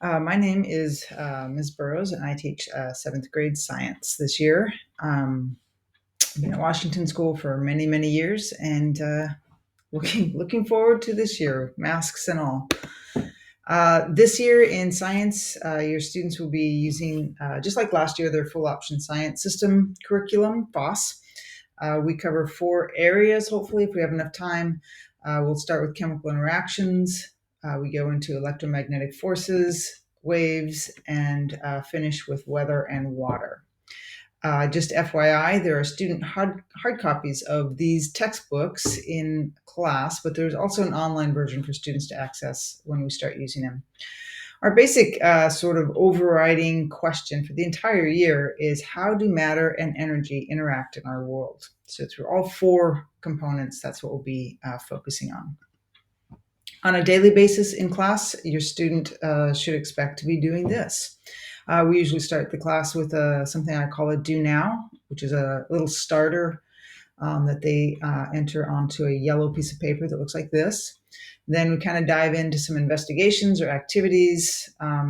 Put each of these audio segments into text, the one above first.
My name is Ms. Burroughs, and I teach seventh grade science this year. I've been at Washington School for many, many years, and looking forward to this year, masks and all. This year in science, your students will be using, just like last year, their full option science system curriculum, FOSS. We cover 4 areas, hopefully, if we have enough time. We'll start with chemical interactions. We go into electromagnetic forces, waves, and finish with weather and water. Just FYI, there are student hard copies of these textbooks in class, but there's also an online version for students to access when we start using them. Our basic sort of overriding question for the entire year is, how do matter and energy interact in our world? So through all 4 components, that's what we'll be focusing on. On a daily basis in class, your student should expect to be doing this. We usually start the class with something I call a do now, which is a little starter that they enter onto a yellow piece of paper that looks like this. Then we kind of dive into some investigations or activities.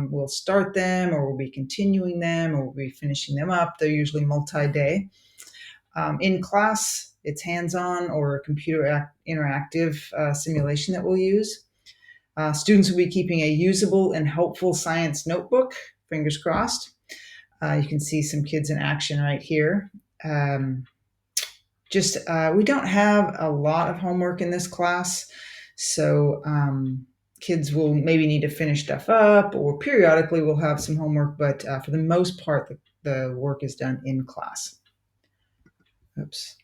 We'll start them, or we'll be continuing them, or we'll be finishing them up. They're usually multi-day. In class, it's hands-on or a computer interactive simulation that we'll use. Students will be keeping a usable and helpful science notebook, fingers crossed. You can see some kids in action right here. We don't have a lot of homework in this class, so kids will maybe need to finish stuff up, or periodically we'll have some homework, but for the most part, the work is done in class. Oops.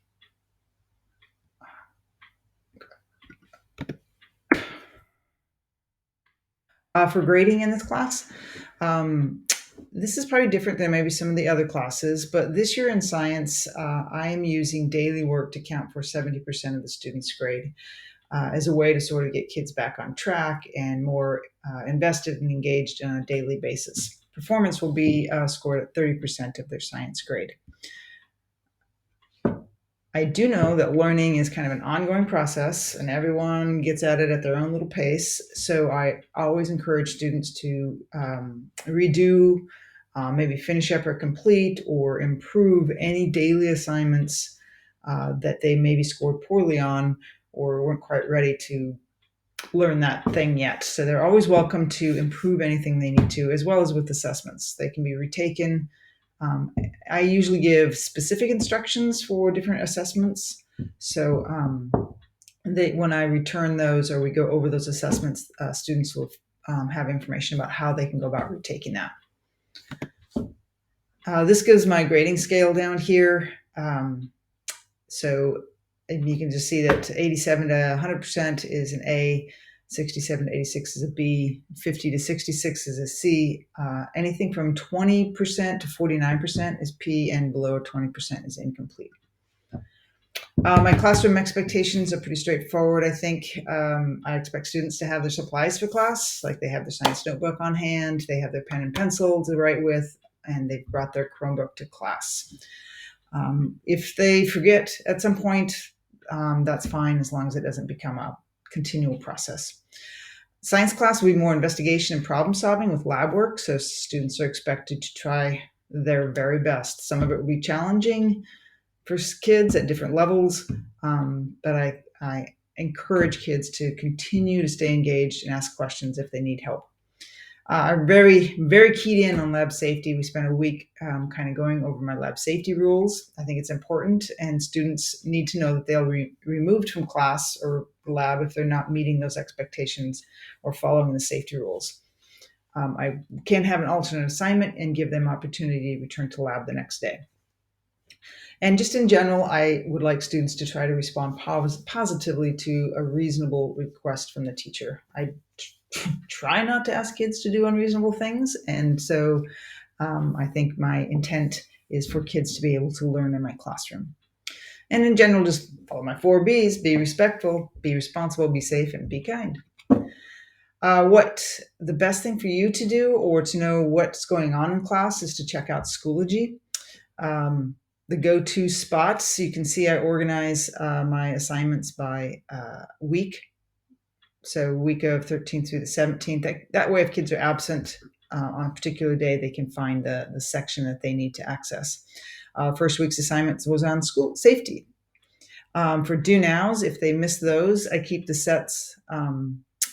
For grading in this class, this is probably different than maybe some of the other classes, but this year in science, I am using daily work to count for 70% of the students' grade as a way to sort of get kids back on track and more invested and engaged on a daily basis. Performance will be scored at 30% of their science grade. I do know that learning is kind of an ongoing process, and everyone gets at it at their own little pace. So I always encourage students to redo, maybe finish up or complete, or improve any daily assignments that they maybe scored poorly on or weren't quite ready to learn that thing yet. So they're always welcome to improve anything they need to, as well as with assessments. They can be retaken. I usually give specific instructions for different assessments. So when I return those, or we go over those assessments, students will have information about how they can go about retaking that. This gives my grading scale down here. So you can just see that 87 to 100% is an A, 67 to 86 is a B, 50 to 66 is a C. Anything from 20% to 49% is P, and below 20% is incomplete. My classroom expectations are pretty straightforward, I think. I expect students to have their supplies for class, like they have their science notebook on hand, they have their pen and pencil to write with, and they've brought their Chromebook to class. If they forget at some point, that's fine, as long as it doesn't become a continual process. Science class will be more investigation and problem solving with lab work, so students are expected to try their very best. Some of it will be challenging for kids at different levels, but I encourage kids to continue to stay engaged and ask questions if they need help. I'm very, very keyed in on lab safety. We spent a week kind of going over my lab safety rules. I think it's important, and students need to know that they'll be removed from class or lab if they're not meeting those expectations or following the safety rules. I can have an alternate assignment and give them opportunity to return to lab the next day. And just in general, I would like students to try to respond positively to a reasonable request from the teacher. I try not to ask kids to do unreasonable things, and so I think my intent is for kids to be able to learn in my classroom. And in general, just follow my 4 B's: be respectful, be responsible, be safe, and be kind. What the best thing for you to do, or to know what's going on in class, is to check out Schoology. The go-to spots, you can see I organize my assignments by week. So week of 13th through the 17th. That way, if kids are absent, on a particular day, they can find the section that they need to access. First week's assignments was on school safety. For do nows, if they miss those, I keep the sets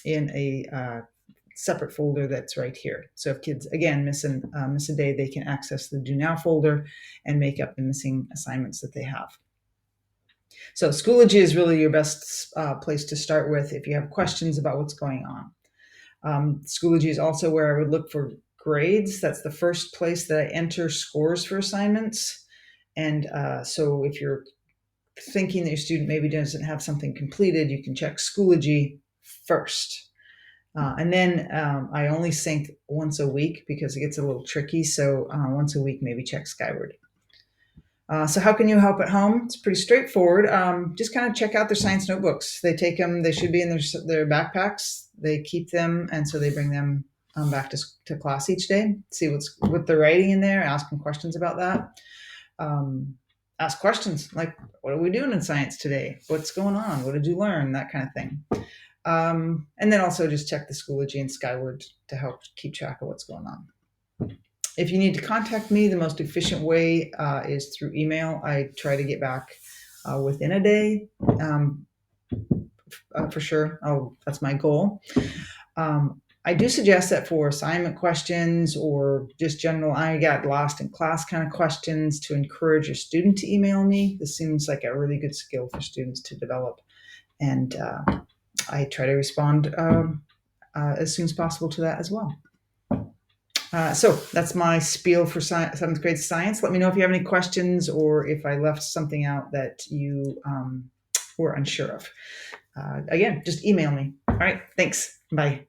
in a separate folder that's right here. So if kids, again, miss a day, they can access the do now folder and make up the missing assignments that they have. So Schoology is really your best place to start with if you have questions about what's going on. Schoology is also where I would look for grades. That's the first place that I enter scores for assignments. And so if you're thinking that your student maybe doesn't have something completed, you can check Schoology first. And then I only sync once a week because it gets a little tricky. So once a week, maybe check Skyward. So how can you help at home? It's pretty straightforward. Just kind of check out their science notebooks. They take them, they should be in their backpacks. They keep them, and so they bring them back to class each day. See what they're writing in there, ask them questions about that. Ask questions like, what are we doing in science today? What's going on? What did you learn? That kind of thing. And then also just check the Schoology and Skyward to help keep track of what's going on. If you need to contact me, the most efficient way is through email. I try to get back within a day, for sure. That's my goal. I do suggest that for assignment questions or just general, I got lost in class kind of questions, to encourage your student to email me. This seems like a really good skill for students to develop. And I try to respond as soon as possible to that as well. So that's my spiel for 7th grade science. Let me know if you have any questions or if I left something out that you were unsure of. Again, just email me. All right, thanks. Bye.